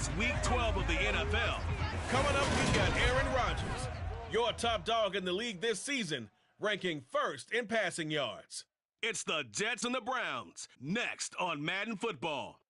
It's Week 12 of the NFL. Coming up, we've got Aaron Rodgers, your top dog in the league this season, ranking first in passing yards. It's the Jets and the Browns, next on Madden Football.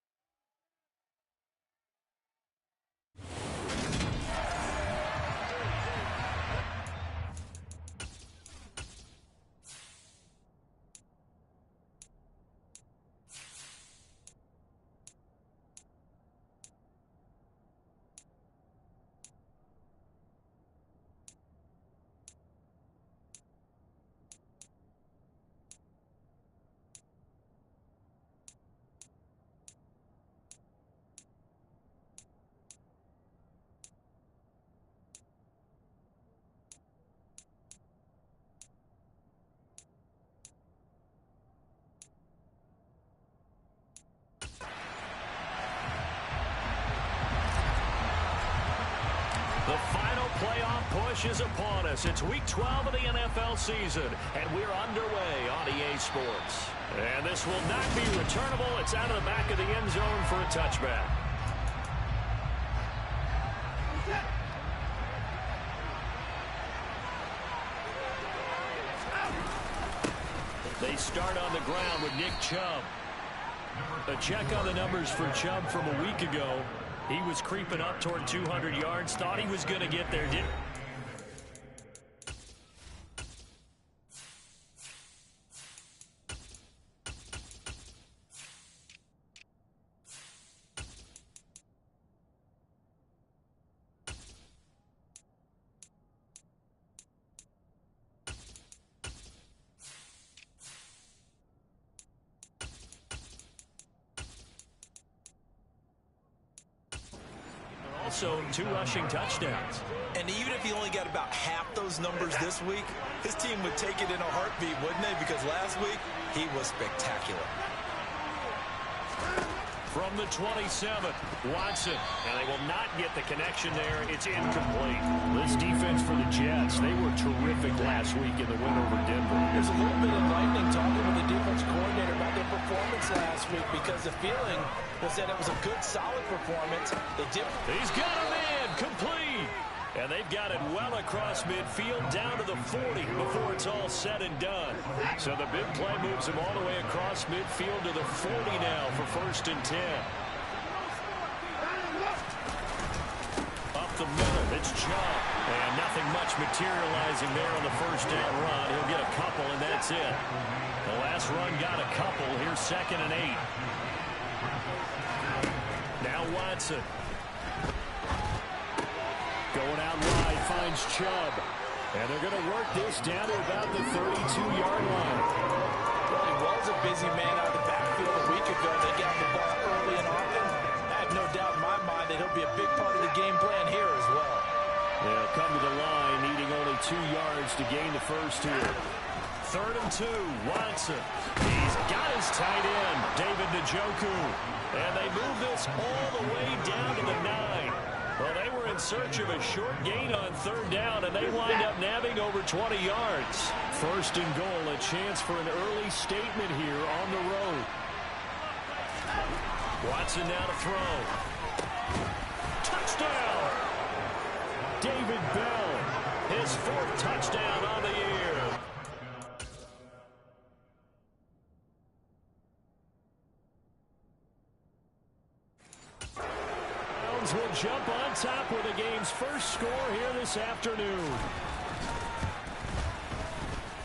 The final playoff push is upon us. It's Week 12 of the NFL season, and we're underway on EA Sports. And this will not be returnable. It's out of the back of the end zone for a touchback. They start on the ground with Nick Chubb. A check on the numbers for Chubb from a week ago. He was creeping up toward 200 yards, thought he was going to get there. Also, 2 rushing touchdowns. And even if he only got about half those numbers this week, his team would take it in a heartbeat, wouldn't they? Because last week, he was spectacular. From the 27th, Watson. And they will not get the connection there. It's incomplete. This defense for the Jets, they were terrific last week in the win over Denver. There's a little bit enlightening talking with the defense coordinator about their performance last week because the feeling was that it was a good, solid performance. He's got him in, complete. And they've got it well across midfield down to the 40 before it's all said and done. So the big play moves him all the way across midfield to the 40 now for 1st and 10. Up the middle, it's Chubb. And nothing much materializing there on the first down run. He'll get a couple, and that's it. The last run got a couple. Here's 2nd and 8. Now Watson. Going out wide, finds Chubb. And they're going to work this down to about the 32-yard line. Well, he was a busy man out of the backfield a week ago. They got the ball early and often. I have no doubt in my mind that he'll be a big part of the game plan here as well. They'll come to the line, needing only 2 yards to gain the first here. 3rd and 2, Watson. He's got his tight end, David Njoku. And they move this all the way down to the 9. Well, they were in search of a short gain on 3rd down, and they wind up nabbing over 20 yards. 1st and goal, a chance for an early statement here on the road. Watson now to throw. Touchdown! David Bell, his 4th touchdown on the year. Will jump on top with the game's first score here this afternoon.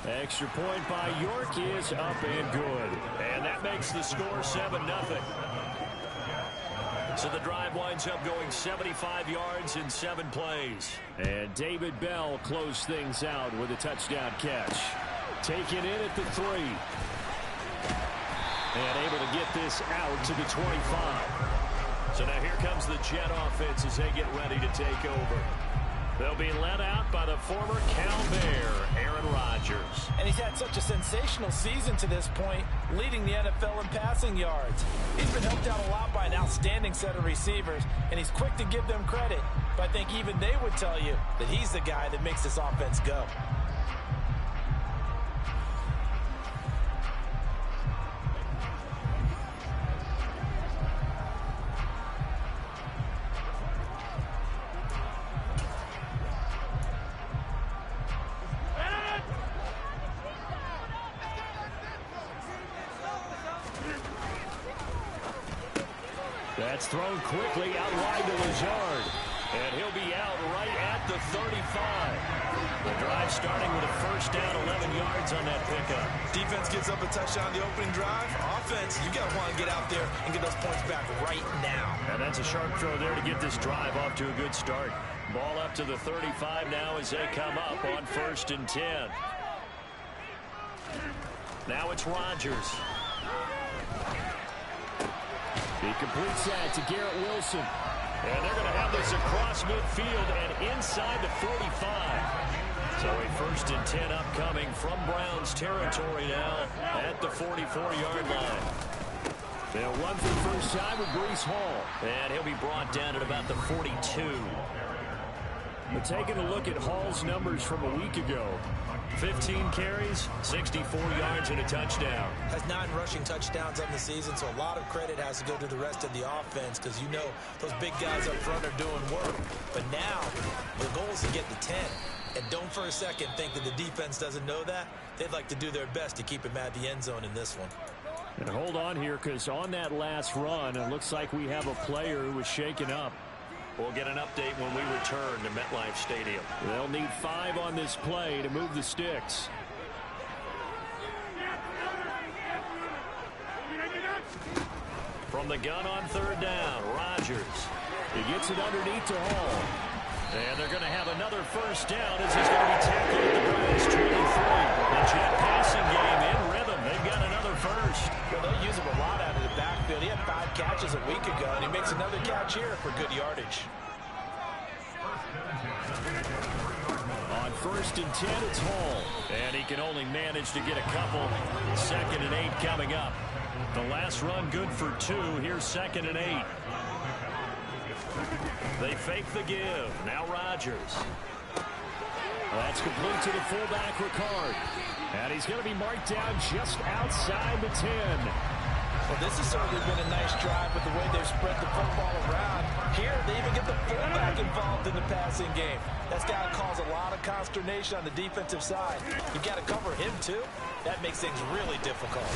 Extra point by York is up and good. And that makes the score 7-0. So the drive winds up going 75 yards in 7 plays. And David Bell closed things out with a touchdown catch. Taken in at the 3. And able to get this out to the 25. So now here comes the Jet offense as they get ready to take over. They'll be led out by the former Cal Bear, Aaron Rodgers. And he's had such a sensational season to this point, leading the NFL in passing yards. He's been helped out a lot by an outstanding set of receivers, and he's quick to give them credit. But I think even they would tell you that he's the guy that makes this offense go. That's thrown quickly out wide to Lazard. And he'll be out right at the 35. The drive starting with a first down, 11 yards on that pickup. Defense gives up a touchdown the opening drive. Offense, you got to want to get out there and get those points back right now. And that's a sharp throw there to get this drive off to a good start. Ball up to the 35 now as they come up on 1st and 10. Now it's Rodgers. He completes that to Garrett Wilson. And they're going to have this across midfield and inside the 45. So a 1st and 10 upcoming from Browns territory now at the 44-yard line. They'll run for the first time with Breece Hall. And he'll be brought down at about the 42. But taking a look at Hall's numbers from a week ago. 15 carries, 64 yards, and a touchdown. Has 9 rushing touchdowns on the season, so a lot of credit has to go to the rest of the offense because you know those big guys up front are doing work. But now the goal is to get to 10. And don't for a second think that the defense doesn't know that. They'd like to do their best to keep him at the end zone in this one. And hold on here because on that last run, it looks like we have a player who was shaken up. We'll get an update when we return to MetLife Stadium. They'll need 5 on this play to move the sticks. From the gun on 3rd down, Rodgers. He gets it underneath to Hall. And they're going to have another first down as he's going to be tackled at the Browns 23. The Jet passing game in rhythm. They've got another first. Well, they'll use him a lot out of the backfield. He had 5 catches a week ago, and he makes another catch here for good yardage. On 1st and 10, it's Hall. And he can only manage to get a couple. 2nd and 8 coming up. The last run good for 2. Here's 2nd and 8. They fake the give. Now Rodgers. That's complete to the fullback, Ricard. And he's going to be marked down just outside the 10. Well, this has certainly been a nice drive with the way they've spread the football around. Here, they even get the fullback involved in the passing game. That's got to cause a lot of consternation on the defensive side. You've got to cover him, too. That makes things really difficult.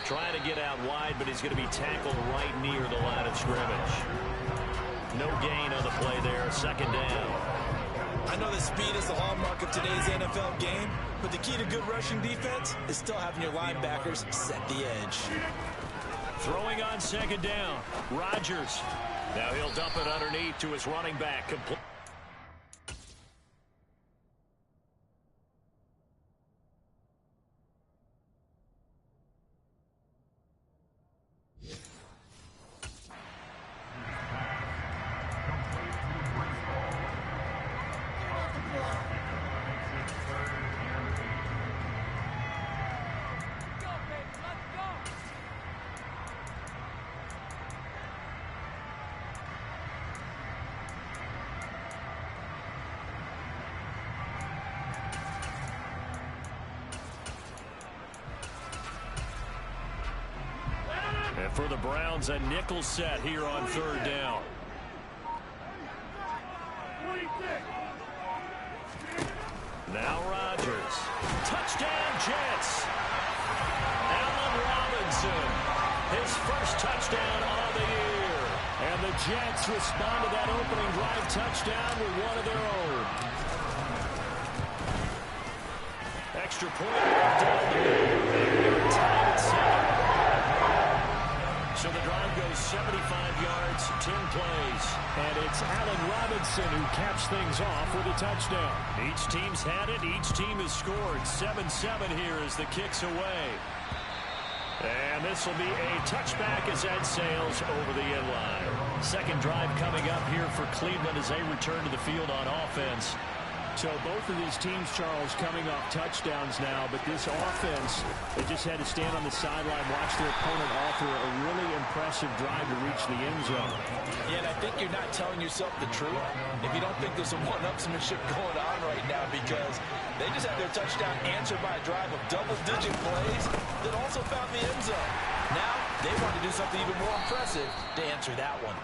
Trying to get out wide, but he's going to be tackled right near the line of scrimmage. No gain on the play there. 2nd down. I know that speed is the hallmark of today's NFL game, but the key to good rushing defense is still having your linebackers set the edge. Throwing on 2nd down. Rodgers. Now he'll dump it underneath to his running back. Complete. And for the Browns, a nickel set here on 3rd down. Now Rodgers. Touchdown, Jets. Allen Robinson. His first touchdown of the year. And the Jets respond to that opening drive touchdown with one of their own. Extra point down the middle. They're tied at 7. So the drive goes 75 yards, 10 plays. And it's Allen Robinson who caps things off with a touchdown. Each team's had it. Each team has scored. 7-7 here as the kick's away. And this will be a touchback as that sails over the end line. 2nd drive coming up here for Cleveland as they return to the field on offense. So both of these teams, Charles, coming off touchdowns now, but this offense, they just had to stand on the sideline, watch their opponent offer a really impressive drive to reach the end zone. Yeah, and I think you're not telling yourself the truth if you don't think there's some one-upsmanship going on right now, because they just had their touchdown answered by a drive of double-digit plays that also found the end zone. Now, they want to do something even more impressive to answer that one.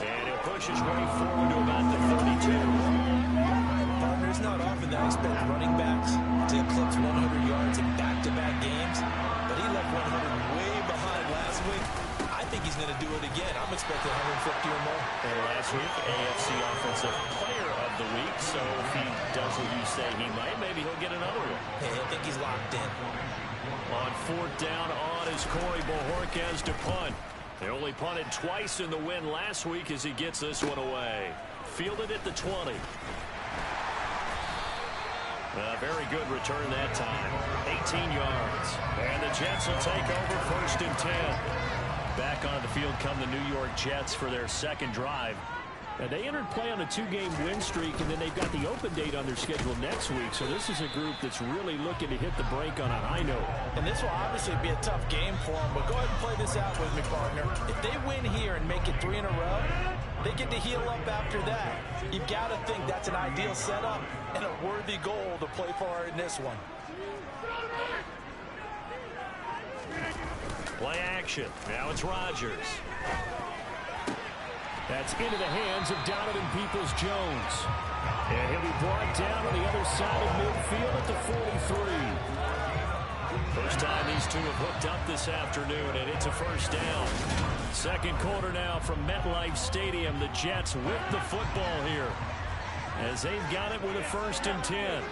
And he'll push his way forward to about the 32. It's not often that I expect running backs to eclipse 100 yards in back-to-back games, but he left 100 way behind last week. I think think he's going to do it again. I'm expecting 150 or more. And last week, AFC Offensive Player of the Week. So if he does what you say he might, maybe he'll get another one. Hey, I think he's locked in. On fourth down on is Corey Bojorquez to punt. They only punted twice in the win last week as he gets this one away. Fielded at the 20. A very good return that time. 18 yards. And the Jets will take over first and 10. Back onto the field come the New York Jets for their second drive. And they entered play on a 2-game win streak, and then they've got the open date on their schedule next week. So this is a group that's really looking to hit the brake on a high note. And this will obviously be a tough game for them, but go ahead and play this out with me, partner. If they win here and make it 3 in a row, they get to heal up after that. You've got to think that's an ideal setup and a worthy goal to play for in this one. Play action. Now it's Rodgers. That's into the hands of Donovan Peoples-Jones. And he'll be brought down on the other side of midfield at the 43. First time these two have hooked up this afternoon, and it's a first down. Second quarter now from MetLife Stadium. The Jets with the football here as they've got it with a first and 10.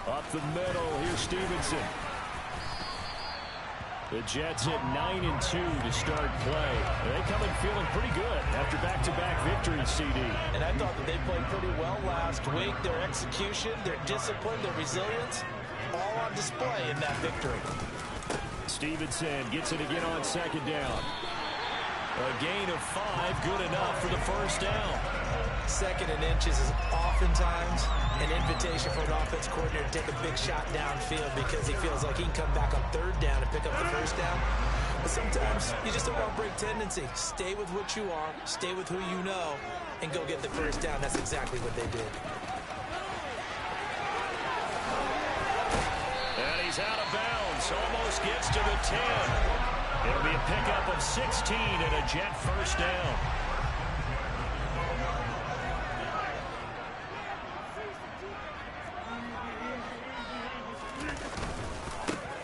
Up the middle, here's Stevenson. The Jets at 9-2 to start play. They come in feeling pretty good after back-to-back victories, CD. And I thought that they played pretty well last week. Their execution, their discipline, their resilience, all on display in that victory. Stevenson gets it again on second down. A gain of 5, good enough for the first down. Second and inches is oftentimes an invitation for an offense coordinator to take a big shot downfield because he feels like he can come back on third down and pick up the first down. But sometimes you just don't want to break tendency. Stay with what you are, stay with who you know, and go get the first down. That's exactly what they did. And he's out of bounds, almost gets to the 10. It'll be a pickup of 16 and a Jet first down.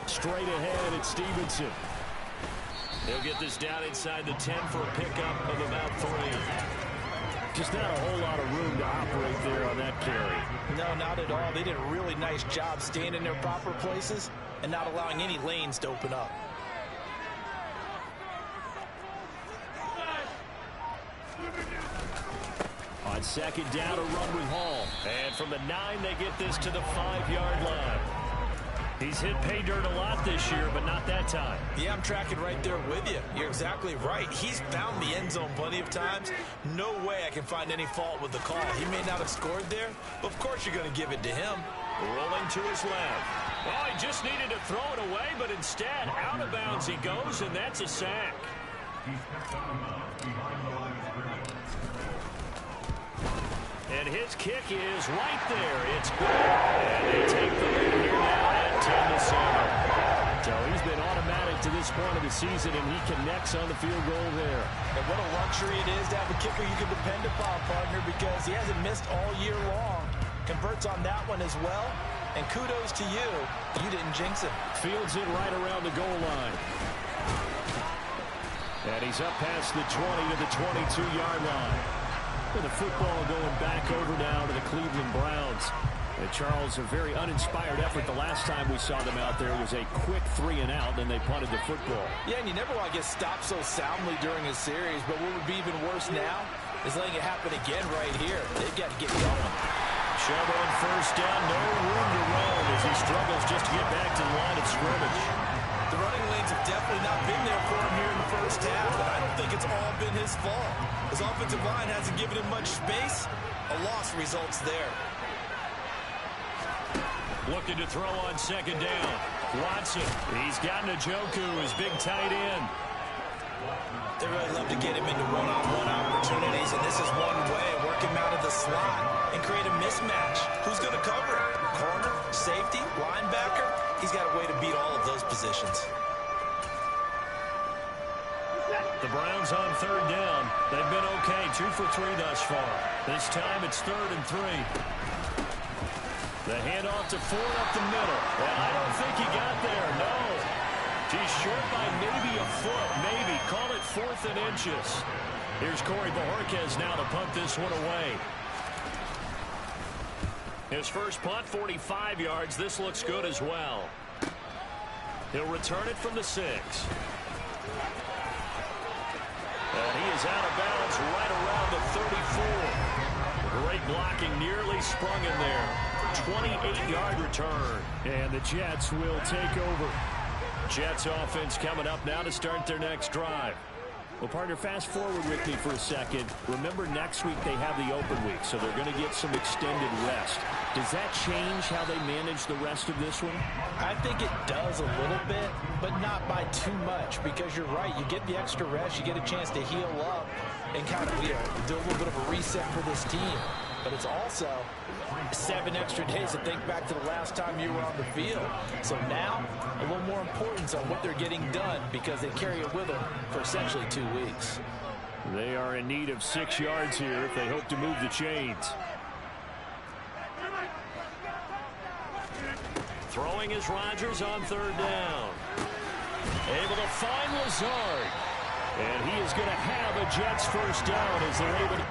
Straight ahead, it's Stevenson. He'll get this down inside the 10 for a pickup of about 3. Just not a whole lot of room to operate there on that carry. No, not at all. They did a really nice job staying in their proper places and not allowing any lanes to open up. On second down, a run with Hall. And from the 9, they get this to the 5-yard line. He's hit pay dirt a lot this year, but not that time. Yeah, I'm tracking right there with you. You're exactly right. He's found the end zone plenty of times. No way I can find any fault with the call. He may not have scored there, but of course you're going to give it to him. Rolling to his left. Oh, he just needed to throw it away, but instead, out of bounds he goes, and that's a sack. And his kick is right there. It's good. And they take the lead here now at 10-7. So he's been automatic to this point of the season, and he connects on the field goal there. And what a luxury it is to have a kicker you can depend upon, partner, because he hasn't missed all year long. Converts on that one as well. And kudos to you. You didn't jinx him. Fields it right around the goal line. And he's up past the 20 to the 22-yard line. And the football going back over now to the Cleveland Browns. And Charles, a very uninspired effort. The last time we saw them out there was a quick 3-and-out, then they punted the football. Yeah, and you never want to get stopped so soundly during a series, but what would be even worse now is letting it happen again right here. They've got to get going. Shove on first down, no room to roam as he struggles just to get back to the line of scrimmage. The running lanes have definitely not been there for him here in the first half, and I don't think it's all been his fault. His offensive line hasn't given him much space. A loss results there. Looking to throw on second down. Watson, he's got Njoku, his big tight end. They really love to get him into one-on-one opportunities, and this is one way. Work him out of the slot and create a mismatch. Who's going to cover it? Corner, safety, linebacker? He's got a way to beat all of those positions. The Browns on third down. They've been okay, 2 for 3 thus far. This time it's 3rd and 3. The handoff to Ford up the middle. And I don't think he got there, no. He's short by maybe a foot, maybe. Call it 4th and inches. Here's Corey Bojorquez now to punt this one away. His first punt, 45 yards. This looks good as well. He'll return it from the 6. And he is out of bounds right around the 34. Great blocking, nearly sprung in there. 28-yard return. And the Jets will take over. Jets offense coming up now to start their next drive. Well, partner, fast forward with me for a second. Remember, next week they have the open week, so they're going to get some extended rest. Does that change how they manage the rest of this one? I think it does a little bit, but not by too much, because you're right. You get the extra rest. You get a chance to heal up and kind of do a little bit of a reset for this team. But it's also 7 extra days to think back to the last time you were on the field. So now, a little more importance on what they're getting done because they carry it with them for essentially 2 weeks. They are in need of 6 yards here if they hope to move the chains. Throwing is Rodgers on 3rd down. Able to find Lazard. And he is going to have a Jets first down as they're able to...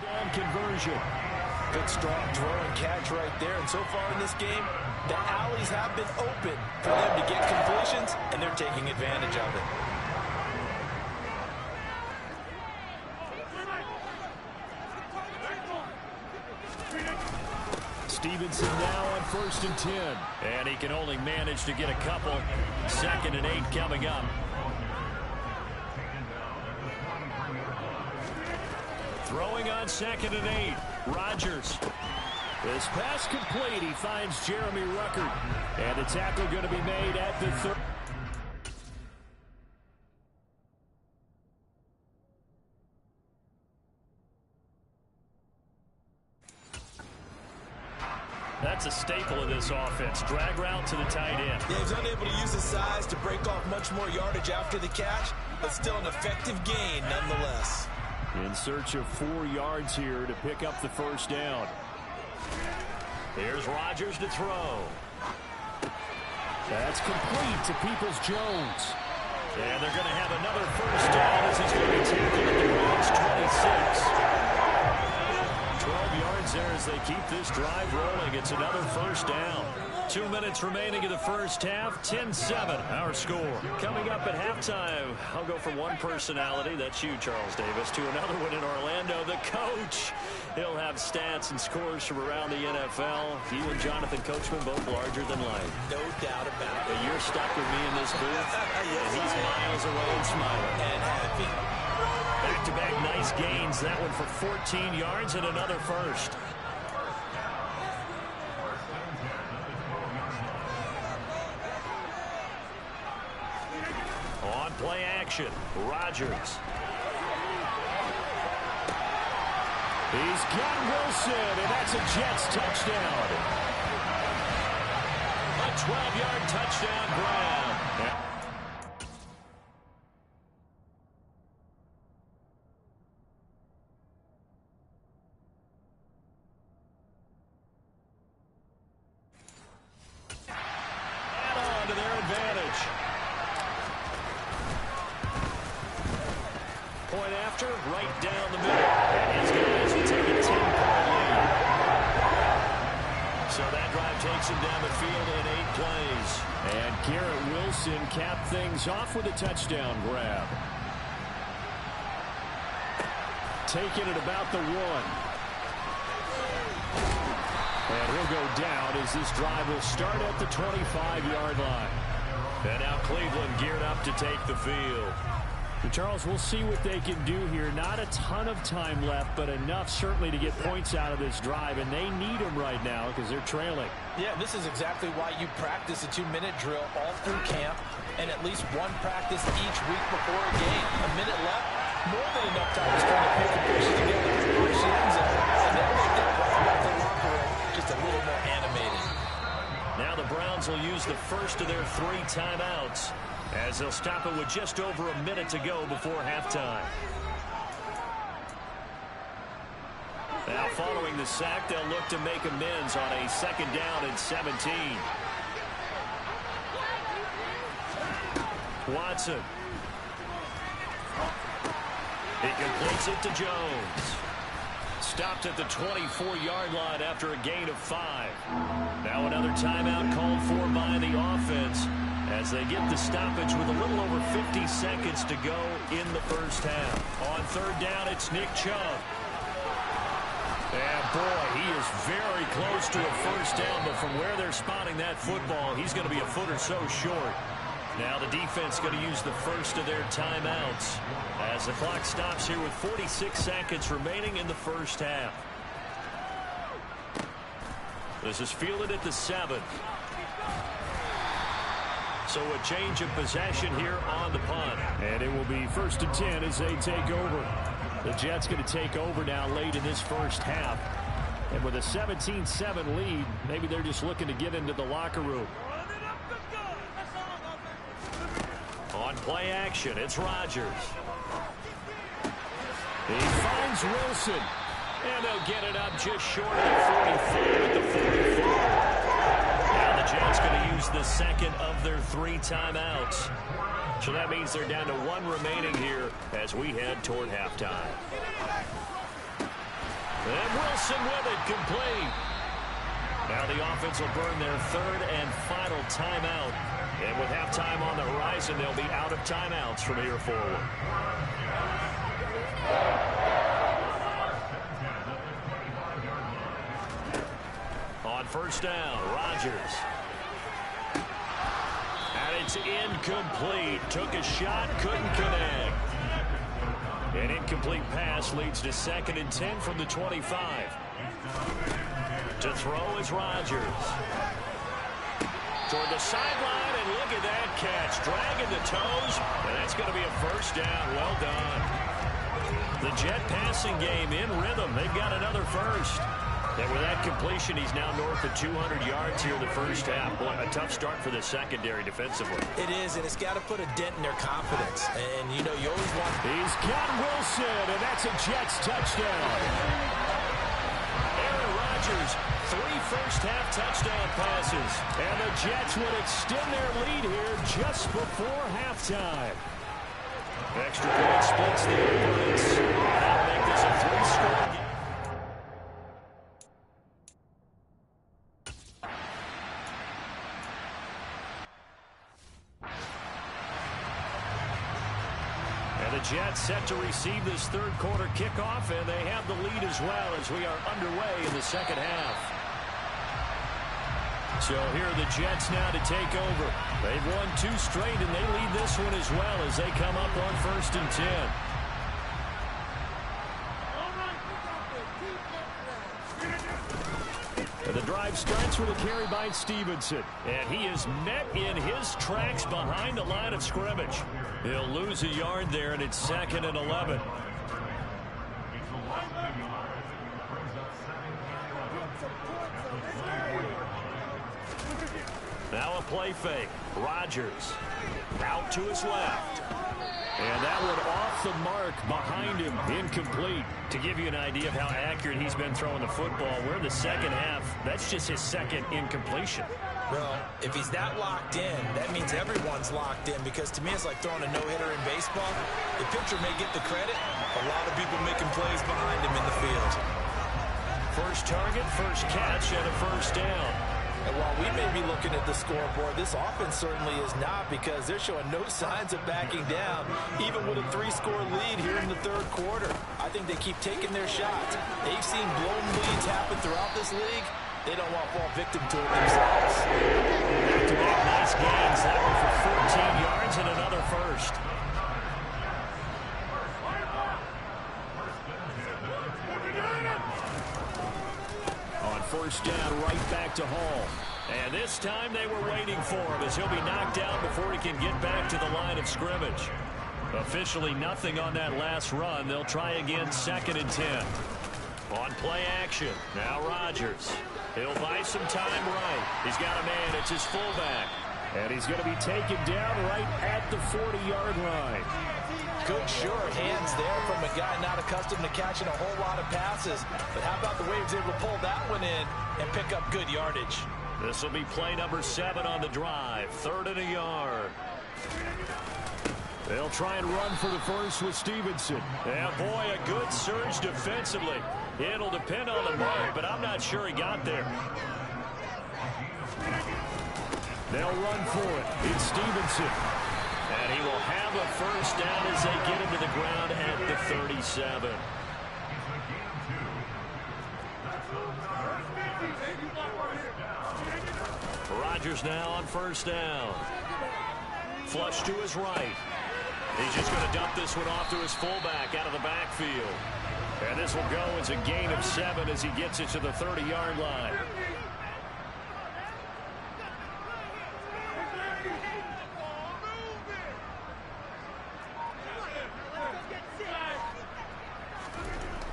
Down conversion. Good strong throw and catch right there. And so far in this game, the alleys have been open for them to get completions, and they're taking advantage of it. Stevenson now on 1st and 10. And he can only manage to get a couple. 2nd and 8 coming up. Throwing on 2nd and 8. Rodgers. This pass complete. He finds Jeremy Ruckert. And the tackle going to be made at the 30. That's a staple of this offense. Drag route to the tight end. Yeah, he's unable to use his size to break off much more yardage after the catch, but still an effective gain nonetheless. In search of 4 yards here to pick up the 1st down. Here's Rodgers to throw. That's complete to Peoples-Jones. And they're going to have another 1st down as he's going to be tackled at the Browns 26. 12 yards there as they keep this drive rolling. It's another 1st down. 2 minutes remaining in the 1st half. 10-7 our score. Coming up at halftime, I'll go from one personality, that's you, Charles Davis, to another one in Orlando, the coach. He'll have stats and scores from around the NFL. He and Jonathan Coachman both larger than life. No doubt about it. You're stuck with me in this booth, and he's miles away and smiling. And happy. Back-to-back nice gains. That one for 14 yards and another 1st. On play action, Rodgers. He's got Wilson, and that's a Jets touchdown. A 12-yard touchdown grab. Right down the middle. And his guys will take a 10-point lead. So that drive takes him down the field in 8 plays. And Garrett Wilson capped things off with a touchdown grab. Taking it about the 1. And he'll go down as this drive will start at the 25-yard line. And now Cleveland geared up to take the field. Charles, we'll see what they can do here. Not a ton of time left, but enough certainly to get points out of this drive, and they need them right now because they're trailing. Yeah, this is exactly why you practice a 2-minute drill all through camp and at least one practice each week before a game. A minute left, more than enough time to start to pick the pieces together to push the end zone. And they'll make that drive back to the locker room just a little more animated. Now the Browns will use the first of their 3 timeouts, as they'll stop it with just over a minute to go before halftime. Now following the sack, they'll look to make amends on a 2nd down and 17. Watson. He completes it to Jones. Stopped at the 24-yard line after a gain of 5. Now another timeout called for by the offense, as they get the stoppage with a little over 50 seconds to go in the 1st half. On 3rd down, it's Nick Chubb. And boy, he is very close to a 1st down, but from where they're spotting that football, he's going to be a foot or so short. Now the defense going to use the first of their timeouts as the clock stops here with 46 seconds remaining in the 1st half. This is fielded at the 7. So a change of possession here on the punt. And it will be 1st and 10 as they take over. The Jets going to take over now late in this 1st half. And with a 17-7 lead, maybe they're just looking to get into the locker room. On play action, it's Rodgers. He finds Wilson. And they'll get it up just short of the 45 at the 44. Now the Jets going to use the 2nd of their 3 timeouts. So that means they're down to 1 remaining here as we head toward halftime. And Wilson with it, complete. Now the offense will burn their third and final timeout. And with halftime on the horizon, they'll be out of timeouts from here forward. On first down, Rodgers. And it's incomplete. Took a shot, couldn't connect. An incomplete pass leads to 2nd and 10 from the 25. To throw is Rodgers. Toward the sideline, and look at that catch. Dragging the toes, and that's going to be a first down. Well done. The Jet passing game in rhythm. They've got another first. And with that completion, he's now north of 200 yards here in the first half. Boy, a tough start for the secondary defensively. It is, and it's got to put a dent in their confidence. And, you know, you always want... He's got Wilson, and that's a Jets touchdown. Aaron Rodgers, 3 first-half touchdown passes. And the Jets would extend their lead here just before halftime. Extra point splits the difference. That'll make this a 3-score game. The Jets set to receive this third quarter kickoff, and they have the lead as well as we are underway in the second half. So here are the Jets now to take over. They've won 2 straight, and they lead this one as well as they come up on 1st and 10. And the drive starts with a carry by Stevenson. And he is met in his tracks behind the line of scrimmage. He'll lose a yard there, and it's 2nd and 11. Now a play fake. Rodgers out to his left. And that one off the mark behind him, incomplete. To give you an idea of how accurate he's been throwing the football, we're in the second half. That's just his 2nd incompletion. Well, if he's that locked in, that means everyone's locked in, because to me it's like throwing a no-hitter in baseball. The pitcher may get the credit, a lot of people making plays behind him in the field. First target, first catch, and a first down. And while we may be looking at the scoreboard, this offense certainly is not, because they're showing no signs of backing down, even with a 3-score lead here in the third quarter. I think they keep taking their shots. They've seen blown leads happen throughout this league. They don't want to fall victim to it themselves. Back-to-back nice gains. That one for 14 yards and another first. On first down, right back to Hall. And this time they were waiting for him, as he'll be knocked down before he can get back to the line of scrimmage. Officially nothing on that last run. They'll try again, 2nd and 10. On play action, now Rodgers. He'll buy some time right. He's got a man, it's his fullback. And he's going to be taken down right at the 40-yard line. Good, sure hands there from a guy not accustomed to catching a whole lot of passes. But how about the way he was able to pull that one in and pick up good yardage? This will be play number 7 on the drive. 3rd and a yard. They'll try and run for the first with Stevenson. Yeah, boy, a good surge defensively. It'll depend on the mark, but I'm not sure he got there. They'll run for it. It's Stevenson. And he will have a first down as they get him to the ground at the 37. Rodgers now on first down. Flush to his right. He's just going to dump this one off to his fullback out of the backfield. And this will go as a gain of 7 as he gets it to the 30-yard line.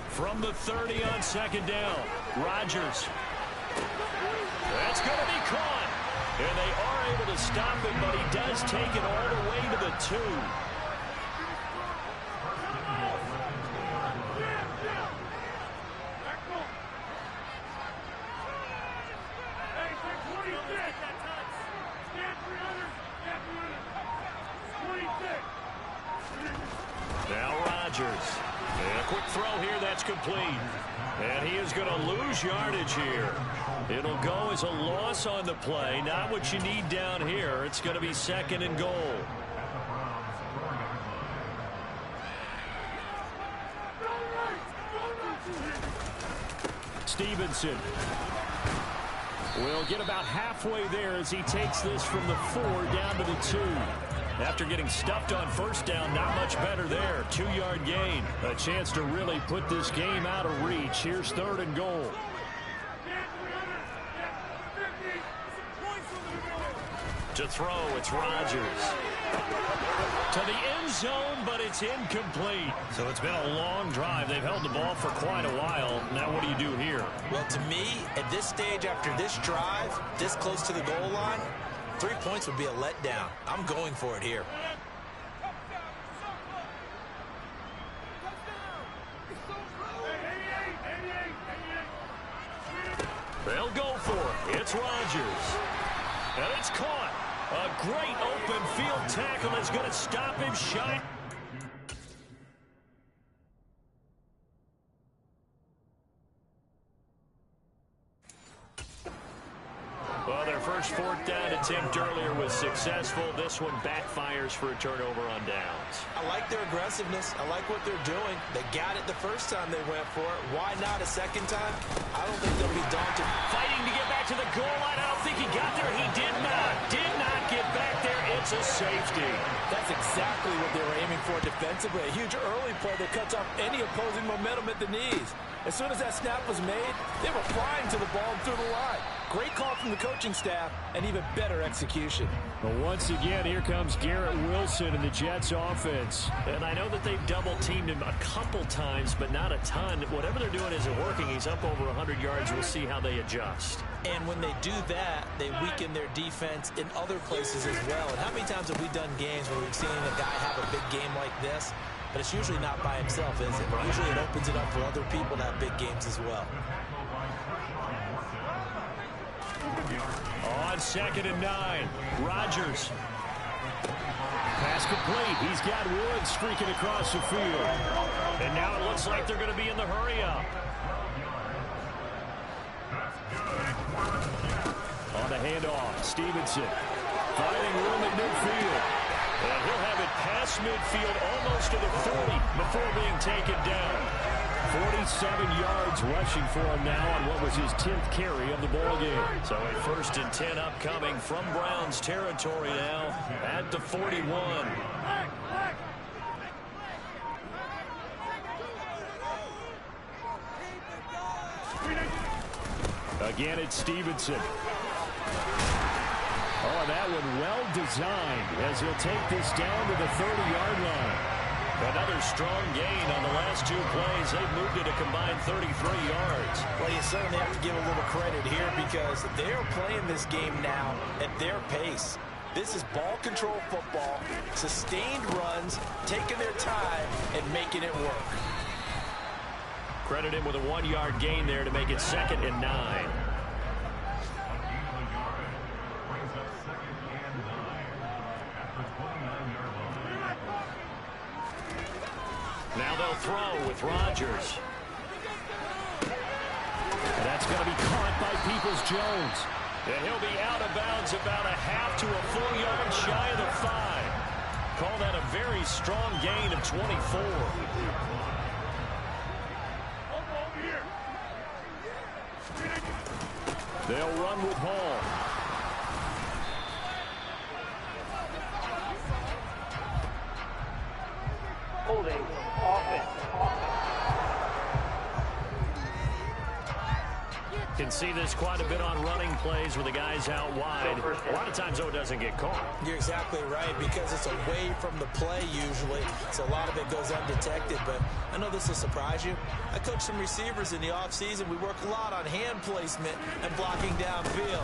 From the 30 on 2nd down, Rodgers. That's going to be caught. And they are able to stop him, but he does take it all the way to the 2. Now Rodgers. And a quick throw here, that's complete. And he is going to lose yardage here. It'll go as a loss on the play. Not what you need down here. It's going to be 2nd and goal. Stevenson will get about halfway there as he takes this from the 4 down to the 2. After getting stuffed on first down, not much better there. 2-yard gain. A chance to really put this game out of reach. Here's 3rd and goal. To throw, it's Rodgers. To the end zone, but it's incomplete. So it's been a long drive. They've held the ball for quite a while. Now what do you do here? Well, to me, at this stage after this drive, this close to the goal line, 3 points would be a letdown. I'm going for it here. They'll go for it. It's Rodgers. And it's caught. A great open field tackle is going to stop him shy. Well, their first 4th down attempt earlier was successful. This one backfires for a turnover on downs. I like their aggressiveness. I like what they're doing. They got it the first time they went for it. Why not a second time? I don't think they'll be daunted. Fighting to get back to the goal line. I don't think he got there. He did not. Did not get back there. It's a safety. That's exactly what they were aiming for defensively. A huge early play that cuts off any opposing momentum at the knees. As soon as that snap was made, they were flying to the ball and through the line. Great call from the coaching staff and even better execution. Well, once again, here comes Garrett Wilson in the Jets offense. And I know that they've double-teamed him a couple times, but not a ton. Whatever they're doing isn't working. He's up over 100 yards. We'll see how they adjust. And when they do that, they weaken their defense in other places as well. And how many times have we done games where we've seen a guy have a big game like this? But it's usually not by himself, is it? Usually it opens it up for other people to have big games as well. On 2nd and 9, Rodgers. Pass complete. He's got Woods streaking across the field. And now it looks like they're going to be in the hurry-up. On the handoff, Stevenson finding room at midfield. And he'll have it past midfield almost to the 40 before being taken down. 47 yards rushing for him now on what was his 10th carry of the ball game. So a 1st and 10 upcoming from Browns territory now at the 41. Again, it's Stevenson. Oh, that one well designed as he'll take this down to the 30-yard line. Another strong gain on the last 2 plays. They've moved it a combined 33 yards. Well, you certainly have to give a little credit here because they're playing this game now at their pace. This is ball control football, sustained runs, taking their time, and making it work. Credit him with a 1-yard gain there to make it 2nd and 9. Now they'll throw with Rodgers. And that's going to be caught by Peoples-Jones. And he'll be out of bounds about a half to a full yard shy of the 5. Call that a very strong gain of 24. They'll run with Hall. Holding offense. Can see this quite a bit on running plays with the guys out wide. A lot of times, though, it doesn't get caught. You're exactly right because it's away from the play usually, so a lot of it goes undetected. But I know this will surprise you. I coach some receivers in the offseason. We work a lot on hand placement and blocking downfield.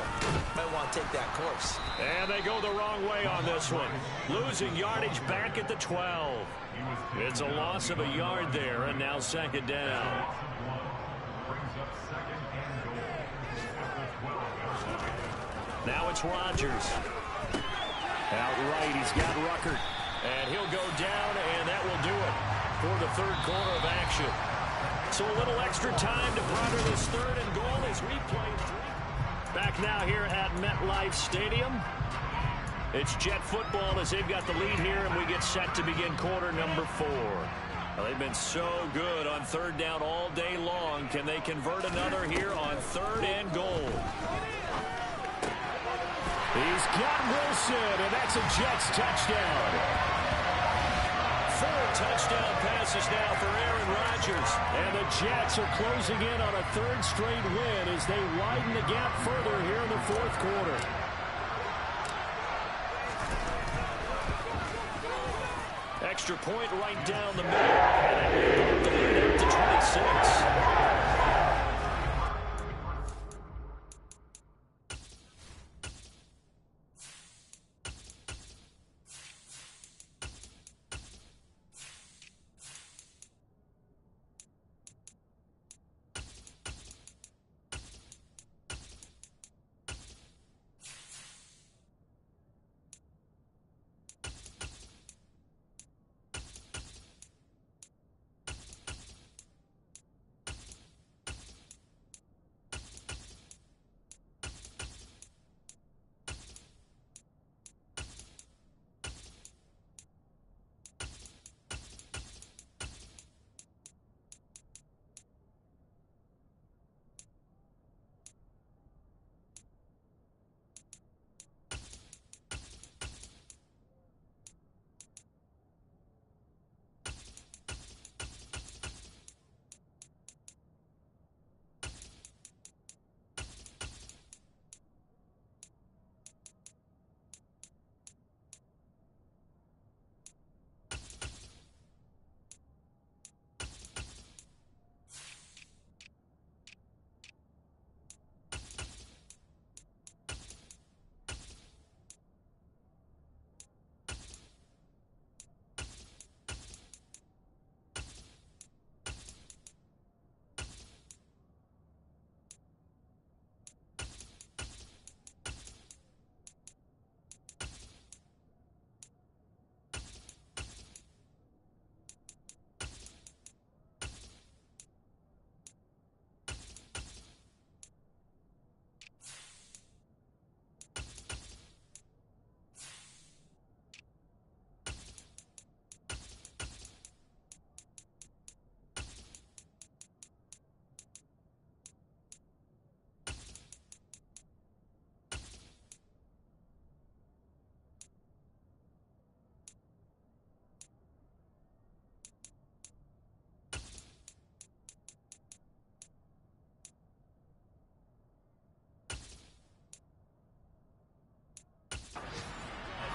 Might want to take that course. And they go the wrong way on this one. Losing yardage back at the 12. It's a loss of a yard there, and now 2nd down. Now it's Rodgers. Out right, he's got Ruckert. And he'll go down, and that will do it. for the third quarter of action. So a little extra time to ponder this third and goal as we play three. Back now here at MetLife Stadium. It's Jet football as they've got the lead here, and we get set to begin quarter number 4. Well, they've been so good on third down all day long. Can they convert another here on third and goal? He's got Wilson, and that's a Jets touchdown. 4 touchdown passes now for Aaron Rodgers. And the Jets are closing in on a third straight win as they widen the gap further here in the fourth quarter. Extra point right down the middle. And they lead up to 26.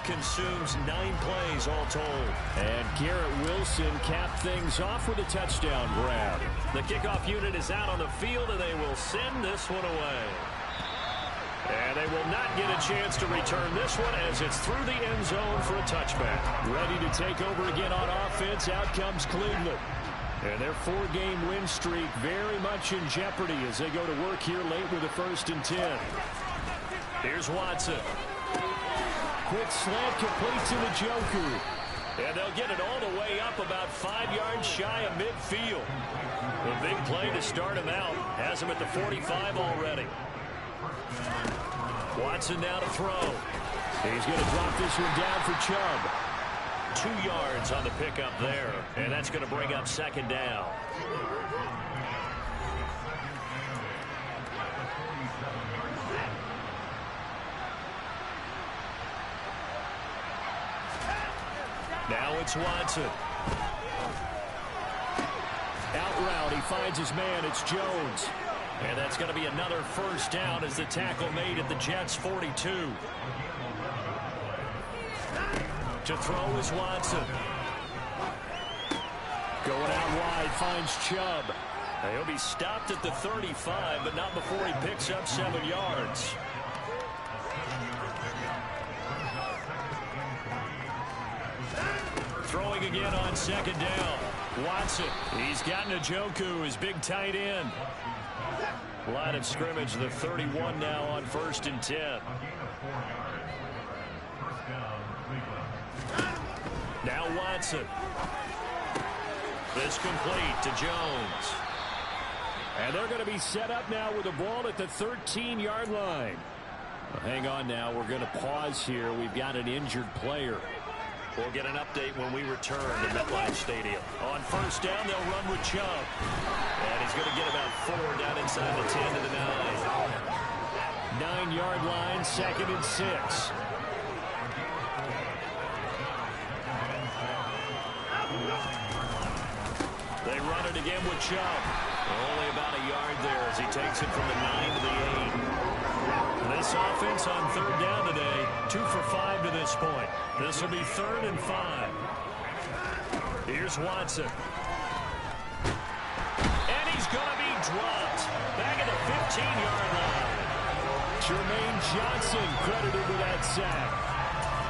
Consumes 9 plays all told. And Garrett Wilson capped things off with a touchdown grab. The kickoff unit is out on the field, and they will send this one away. And they will not get a chance to return this one as it's through the end zone for a touchback. Ready to take over again on offense. Out comes Cleveland. And their 4-game win streak very much in jeopardy as they go to work here late with a 1st and 10. Here's Watson. Quick slant complete to Njoku. And they'll get it all the way up about 5 yards shy of midfield. A big play to start him out. Has him at the 45 already. Watson now to throw. He's going to drop this one down for Chubb. 2 yards on the pickup there. And that's going to bring up 2nd down. Now it's Watson. Out route, he finds his man. It's Jones. And that's going to be another 1st down as the tackle made at the Jets' 42. To throw is Watson. Going out wide, finds Chubb. He'll be stopped at the 35, but not before he picks up 7 yards. Throwing again on 2nd down. Watson. He's got Njoku, his big tight end. Line of scrimmage, the 31 now on 1st and 10. Now Watson. It's complete to Jones. And they're going to be set up now with the ball at the 13-yard line. Well, hang on now. We're going to pause here. We've got an injured player. We'll get an update when we return to MetLife Stadium. On first down, they'll run with Chubb. And he's going to get about 4 down inside the 10 to the 9. 9-yard line, 2nd and 6. They run it again with Chubb. Only about a yard there as he takes it from the 9 to the 8. This offense on third down today, 2 for 5 to this point. This will be 3rd and 5. Here's Watson. And he's going to be dropped. Back at the 15-yard line. Jermaine Johnson credited with that sack.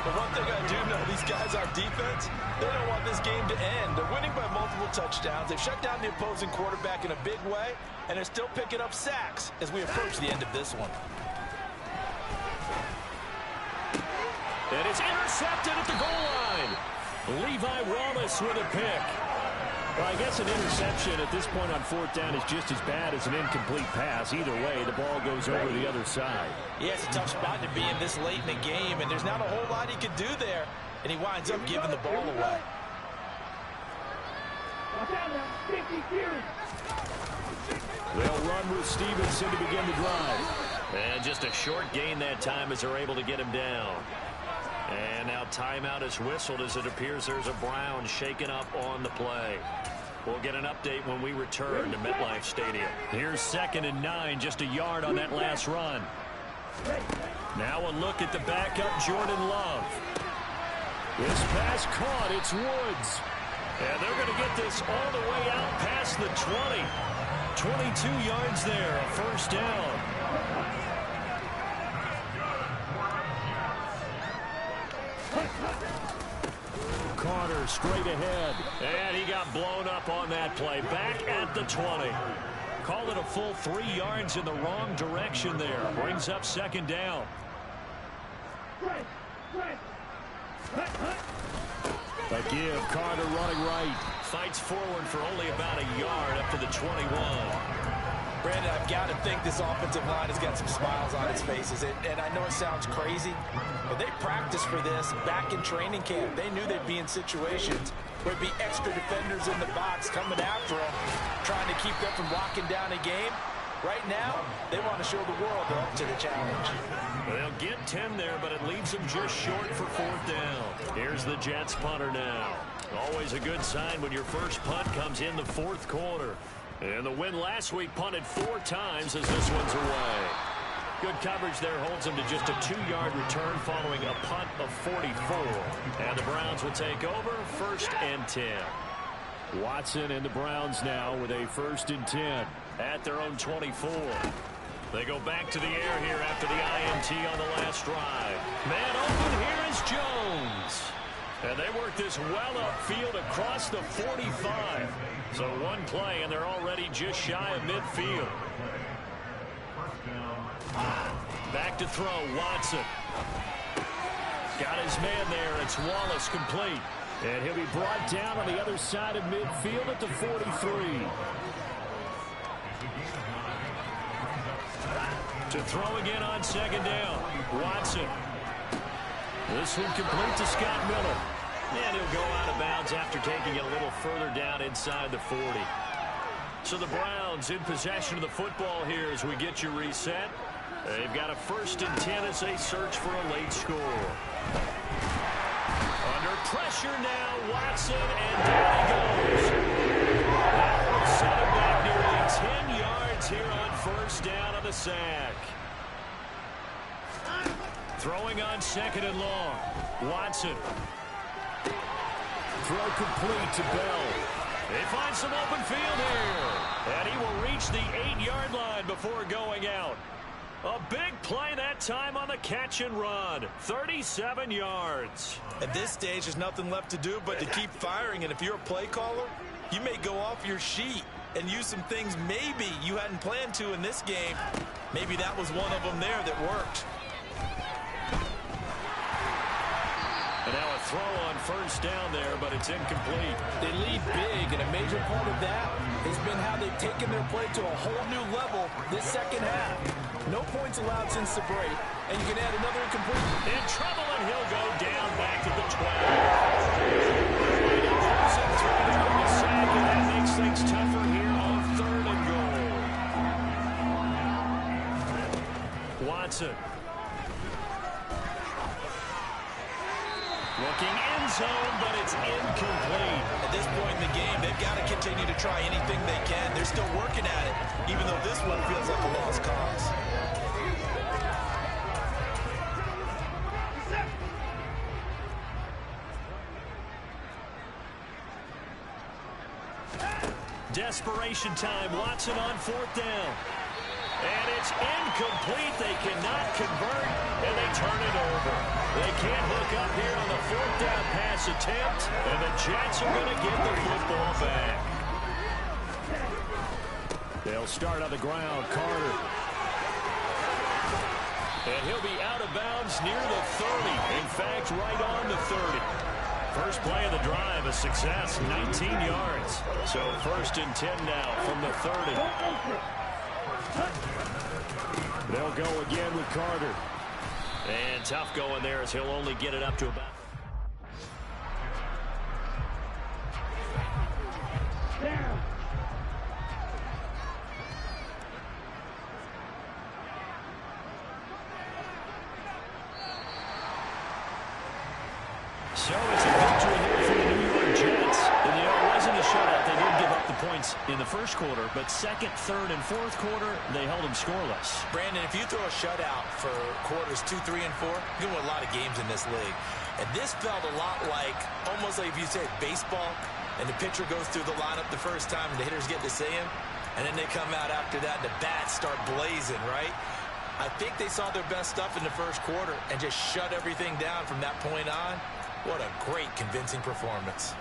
But one thing I do know, these guys on defense, they don't want this game to end. They're winning by multiple touchdowns. They've shut down the opposing quarterback in a big way, and they're still picking up sacks as we approach the end of this one. And it's intercepted at the goal line. Levi Wallace with a pick. Well, I guess an interception at this point on 4th down is just as bad as an incomplete pass. Either way, the ball goes over the other side. Yeah, it's a tough spot to be in this late in the game, and there's not a whole lot he could do there, and he winds up giving the ball away. They'll run with Stevenson to begin the drive. And just a short gain that time as they're able to get him down. And now timeout is whistled as it appears there's a Brown shaken up on the play. We'll get an update when we return to MetLife Stadium. Here's 2nd and 9, just a yard on that last run. Now a look at the backup, Jordan Love. This pass caught, it's Woods. And they're going to get this all the way out past the 20. 22 yards there, a 1st down. Carter straight ahead. And he got blown up on that play. Back at the 20. Call it a full 3 yards in the wrong direction there. Brings up 2nd down. A give. Carter running right. Fights forward for only about a yard up to the 21. Brandon, I've got to think this offensive line has got some smiles on its faces. And I know it sounds crazy, but they practiced for this back in training camp. They knew they'd be in situations where there'd be extra defenders in the box coming after them, trying to keep them from locking down a game. Right now, they want to show the world they're up to the challenge. They'll get 10 there, but it leaves them just short for 4th down. Here's the Jets punter now. Always a good sign when your first punt comes in the 4th quarter. And the win last week punted 4 times as this one's away. Good coverage there holds them to just a 2-yard return following a punt of 44. And the Browns will take over 1st and 10. Watson and the Browns now with a 1st and 10 at their own 24. They go back to the air here after the INT on the last drive. Man open here is Jones. And they work this well upfield across the 45. So one play, and they're already just shy of midfield. Back to throw, Watson. Got his man there. It's Wallace complete. And he'll be brought down on the other side of midfield at the 43. To throw again on 2nd down. Watson. This one complete to Scott Miller. And he'll go out of bounds after taking it a little further down inside the 40. So the Browns in possession of the football here as we get you reset. They've got a 1st and 10 as they search for a late score. Under pressure now, Watson, and down he goes. That will set him back nearly 10 yards here on 1st down on the sack. Throwing on 2nd and long. Watson. Throw complete to Bell. They find some open field here. And he will reach the 8-yard line before going out. A big play that time on the catch and run. 37 yards. At this stage, there's nothing left to do but to keep firing. And if you're a play caller, you may go off your sheet and use some things maybe you hadn't planned to in this game. Maybe that was one of them there that worked. And now a throw on first down there, but it's incomplete. They lead big, and a major part of that has been how they've taken their play to a whole new level this second half. No points allowed since the break, and you can add another incomplete. In trouble, and he'll go down back to the 12. And that makes things tougher here on 3rd and goal. Watson. Looking end zone, but it's incomplete. At this point in the game, they've got to continue to try anything they can. They're still working at it, even though this one feels like a lost cause. Desperation time. Watson on 4th down. And it's incomplete. They cannot convert, and they turn it over. They can't hook up here on the 4th down pass attempt, and the Jets are going to get the football back. They'll start on the ground. Carter. And he'll be out of bounds near the 30. In fact, right on the 30. First play of the drive, a success, 19 yards. So 1st and 10 now from the 30. They'll go again with Carter. And tough going there as he'll only get it up to about. So it's a victory here for the New York Jets. And, it wasn't a shutout. They did give up the points in the first quarter, but 2nd, 3rd, and 4th quarter, they held them scoreless. Brandon, if you throw a shutout for quarters 2, 3, and 4, you're going to win a lot of games in this league. And this felt a lot like, almost like if you said baseball, and the pitcher goes through the lineup the first time, and the hitters get to see him, and then they come out after that, and the bats start blazing, right? I think they saw their best stuff in the first quarter and just shut everything down from that point on. What a great, convincing performance.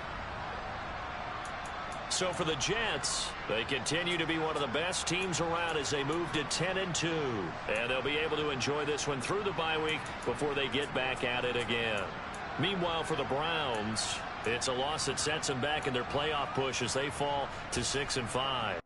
So for the Jets, they continue to be one of the best teams around as they move to 10-2. And they'll be able to enjoy this one through the bye week before they get back at it again. Meanwhile, for the Browns, it's a loss that sets them back in their playoff push as they fall to 6-5.